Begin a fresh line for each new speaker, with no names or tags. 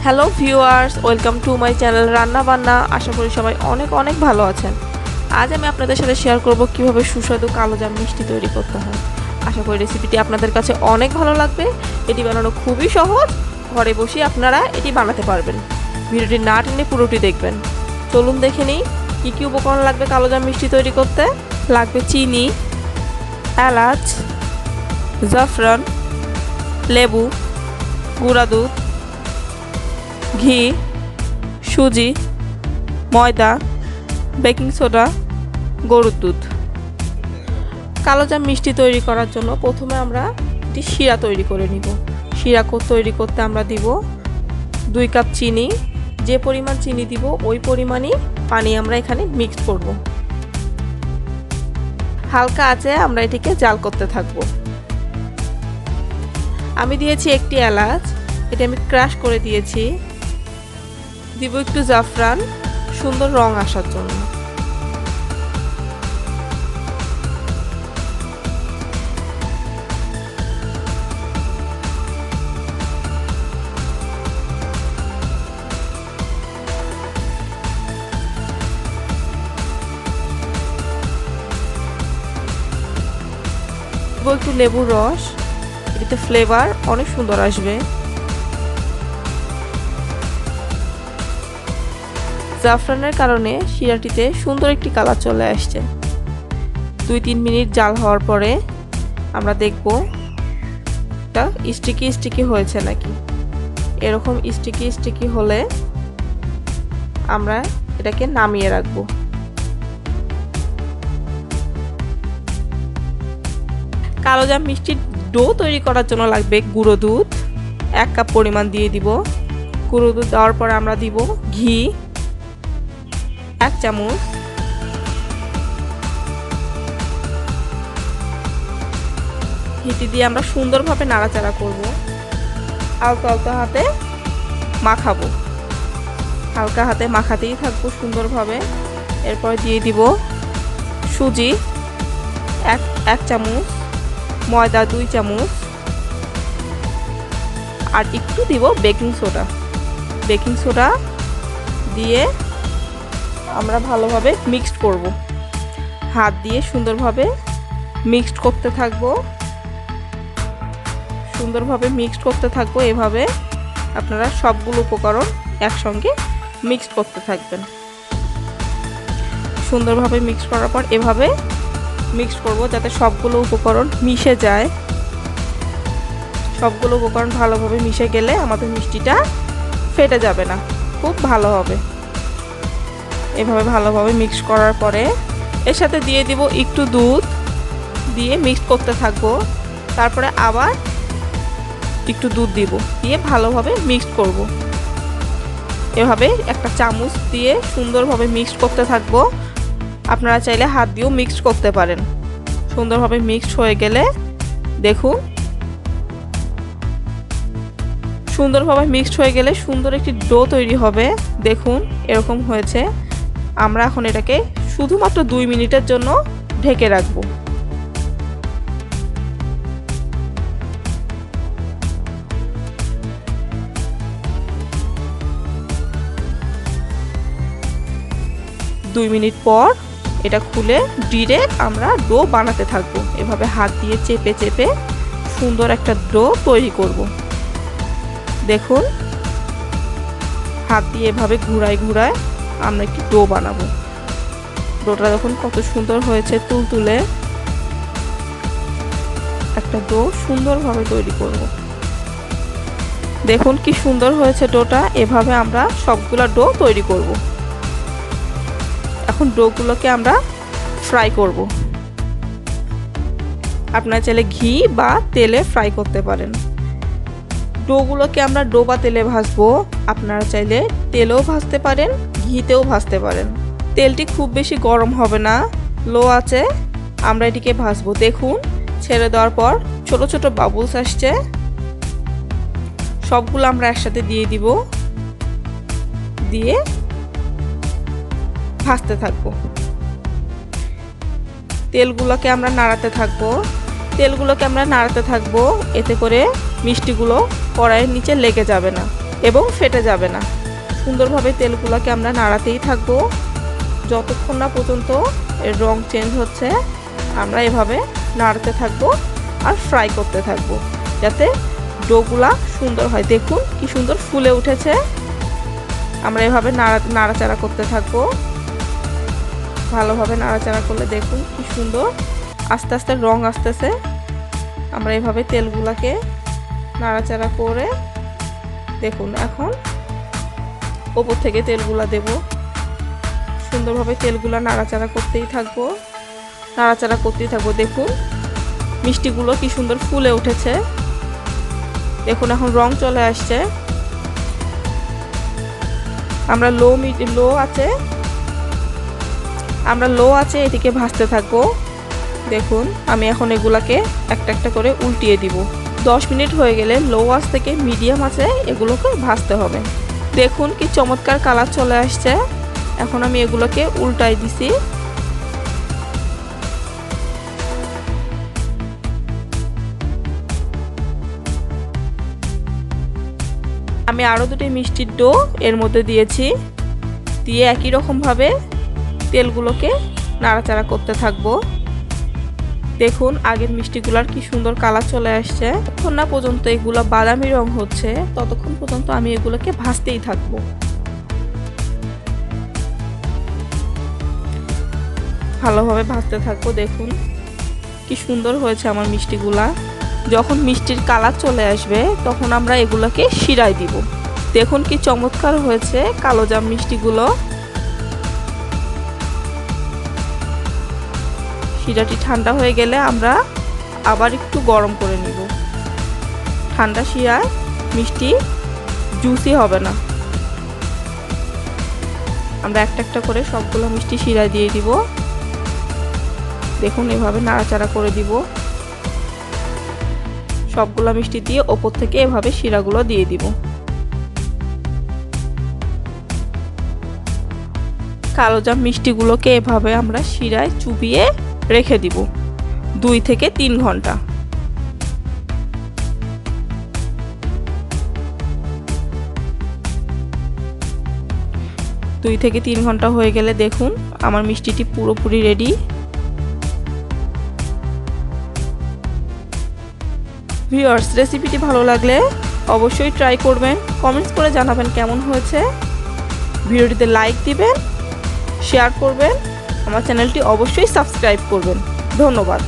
Hello viewers, welcome to my channel রান্না বান্না। আশা করি সবাই অনেক অনেক ভালো আছেন। আজ আমি আপনাদের সাথে শেয়ার করব কিভাবে সুস্বাদু কালোজাম মিষ্টি তৈরি করতে হয়। আশা করি রেসিপিটি আপনাদের কাছে অনেক ভালো লাগবে। এটি বানানো খুবই সহজ, ঘরে বসে আপনারা এটি বানাতে পারবেন। ভিডিওটি না টেনে পুরোটি দেখবেন। চলুন দেখে নিই কী কী উপকরণ লাগবে কালোজাম মিষ্টি তৈরি করতে। লাগবে চিনি, এলাচ, জাফরান, লেবু, গুঁড়া দুধ, ঘি, সুজি, ময়দা, বেকিং সোডা, গরুর দুধ। কালোজাম মিষ্টি তৈরি করার জন্য প্রথমে আমরা একটি শিরা তৈরি করে নিব। শিরা তৈরি করতে আমরা দিব 2 কাপ চিনি। যে পরিমাণ চিনি দিব ওই পরিমাণই পানি আমরা এখানে মিক্স করব। হালকা আঁচে আমরা এটিকে জাল করতে থাকব। আমি দিয়েছি একটি এলাচ, এটা আমি ক্রাশ করে দিয়েছি। দিব একটু জাফরান, সুন্দর রং আসার জন্য। দিব একটু লেবুর রস, এটাতে ফ্লেভার অনেক সুন্দর আসবে। জাফরানের কারণে শিরাটিতে সুন্দর একটি কালার চলে আসছে। 2-3 মিনিট জাল হওয়ার পরে আমরা দেখব এটা স্টিকি স্টিকি হয়েছে নাকি। এরকম স্টিকি স্টিকি হলে আমরা এটাকে নামিয়ে রাখবো। কালোজাম মিষ্টির ডো তৈরি করার জন্য লাগবে গুঁড়ো দুধ, 1 কাপ পরিমাণ দিয়ে দিব। গুঁড়ো দুধ দেওয়ার পরে আমরা দিব ঘি 1 চামচ, ঘিটি দিয়ে আমরা সুন্দরভাবে নাড়াচাড়া করব। আলতো আলতো হাতে মাখাবো, হালকা হাতে মাখাতেই থাকবো সুন্দরভাবে। এরপর দিয়ে দিব সুজি 1 চামচ, ময়দা 2 চামচ, আর একটু দিব বেকিং সোডা। বেকিং সোডা দিয়ে আমরা ভালোভাবে মিক্সড করব। হাত দিয়ে সুন্দরভাবে মিক্সড করতে থাকবো, সুন্দরভাবে মিক্সড করতে থাকবো। এভাবে আপনারা সবগুলো উপকরণ একসঙ্গে মিক্সড করতে থাকবেন। সুন্দরভাবে মিক্স করার পর এভাবে মিক্সড করব যাতে সবগুলো উপকরণ মিশে যায়। সবগুলো উপকরণ ভালোভাবে মিশে গেলে আমাদের মিষ্টিটা ফেটে যাবে না, খুব ভালো হবে। এভাবে ভালোভাবে মিক্স করার পরে এর সাথে দিয়ে দিব একটু দুধ, দিয়ে মিক্স করতে থাকবো। তারপরে আবার একটু দুধ দিব, দিয়ে ভালোভাবে মিক্স করব। এভাবে একটা চামচ দিয়ে সুন্দরভাবে মিক্স করতে থাকবো। আপনারা চাইলে হাত দিয়েও মিক্স করতে পারেন। সুন্দরভাবে মিক্সড হয়ে গেলে দেখুন, সুন্দরভাবে মিক্সড হয়ে গেলে সুন্দর একটি ডো তৈরি হবে। দেখুন এরকম হয়েছে। আমরা এখন এটাকে শুধুমাত্র 2 মিনিটের জন্য ঢেকে রাখবো। দুই মিনিট পর এটা খুলে ডিরেক্ট আমরা ডো বানাতে থাকবো। এভাবে হাত দিয়ে চেপে চেপে সুন্দর একটা ডো তৈরি করব। দেখুন হাত দিয়ে এভাবে ঘুরায় ঘুরায় আমরা একটি ডো বানাবো। ডোটা দেখুন কত সুন্দর হয়েছে, তুলতুলে একটা ডো সুন্দরভাবে তৈরি করব। দেখুন কি সুন্দর হয়েছে ডোটা। এভাবে আমরা সবগুলা ডো তৈরি করব। এখন ডোগুলোকে আমরা ফ্রাই করব। আপনারা চাইলে ঘি বা তেলে ফ্রাই করতে পারেন। ডোগুলোকে আমরা ডো বা তেলে ভাজবো। আপনারা চাইলে তেলেও ভাজতে পারেন, ঘিতেও ভাজতে পারেন। তেলটি খুব বেশি গরম হবে না, লো আছে আমরা এটিকে ভাজবো। দেখুন ছেড়ে দেওয়ার পর ছোট ছোট বাবলস আসছে। সবগুলো আমরা একসাথে দিয়ে দিব, দিয়ে ভাজতে থাকবো। তেলগুলোকে আমরা নাড়াতে থাকবো, এতে করে মিষ্টিগুলো কড়াইয়ের নিচে লেগে যাবে না। এবং ফেটে যাবে না। সুন্দরভাবে তেলগুলোকে আমরা নাড়াতেই থাকবো যতক্ষণ না পর্যন্ত এর রং চেঞ্জ হচ্ছে। আমরা এভাবে নাড়তে থাকবো আর ফ্রাই করতে থাকবো যাতে ডোগুলা সুন্দর হয়। দেখুন কি সুন্দর ফুলে উঠেছে। আমরা এভাবে নাড়াচাড়া করতে থাকবো। ভালোভাবে নাড়াচাড়া করলে দেখুন কি সুন্দর আস্তে আস্তে রং আসতেছে। আমরা এভাবে তেলগুলাকে নাড়াচাড়া করে দেখুন এখন ওপর থেকে তেলগুলা দেব। সুন্দরভাবে তেলগুলা নাড়াচাড়া করতেই থাকবো, নাড়াচাড়া করতেই থাকবো। দেখুন মিষ্টিগুলো কি সুন্দর ফুলে উঠেছে। দেখুন এখন রং চলে আসছে। আমরা লো আছে এদিকে ভাজতে থাকবো। দেখুন আমি এখন এগুলাকে একটা একটা করে উল্টিয়ে দিব। 10 মিনিট হয়ে গেলে লো আঁচ থেকে মিডিয়াম আঁচে এগুলোকে ভাজতে হবে। দেখুন কি চমৎকার কালার চলে আসছে। এখন আমি এগুলোকে উল্টাই দিছি। আমি আরও দুটি মিষ্টির ডো এর মধ্যে দিয়েছি, দিয়ে একই রকমভাবে তেলগুলোকে নাড়াচাড়া করতে থাকবো। দেখুন আগের মিষ্টিগুলার কি সুন্দর কালার চলে আসছে। যতক্ষণ না পর্যন্ত এগুলো বাদামি রং হচ্ছে ততক্ষণ পর্যন্ত আমি এগুলোকে ভাজতেই থাকবো। ভালোভাবে ভাজতে থাকবো। দেখুন কি সুন্দর হয়েছে আমার মিষ্টিগুলা। যখন মিষ্টির কালার চলে আসবে তখন আমরা এগুলোকে শিরায় দিব। দেখুন কি চমৎকার হয়েছে কালোজাম মিষ্টিগুলো। শিরাটি ঠান্ডা হয়ে গেলে আমরা আবার একটু গরম করে নিব। ঠান্ডা শিরায় মিষ্টি জুসি হবে না। আমরা একটা একটা করে সবগুলো মিষ্টি শিরায় দিয়ে দিব। দেখুন এভাবে নাড়াচাড়া করে দিব। সবগুলো মিষ্টি দিয়ে ওপর থেকে এভাবে শিরাগুলো দিয়ে দিব। কালোজাম মিষ্টিগুলোকে এভাবে আমরা শিরায় চুবিয়ে রেখে দিব 2 থেকে 3 ঘন্টা। 2 থেকে 3 ঘন্টা হয়ে গেলে দেখুন আমার মিষ্টিটি পুরোপুরি রেডি। ভিউয়ার্স রেসিপিটি ভালো লাগলে অবশ্যই ট্রাই করবেন, কমেন্টস করে জানাবেন কেমন হয়েছে। ভিডিওটিতে লাইক দিবেন, শেয়ার করবেন, আমার চ্যানেলটি অবশ্যই সাবস্ক্রাইব করবেন। ধন্যবাদ।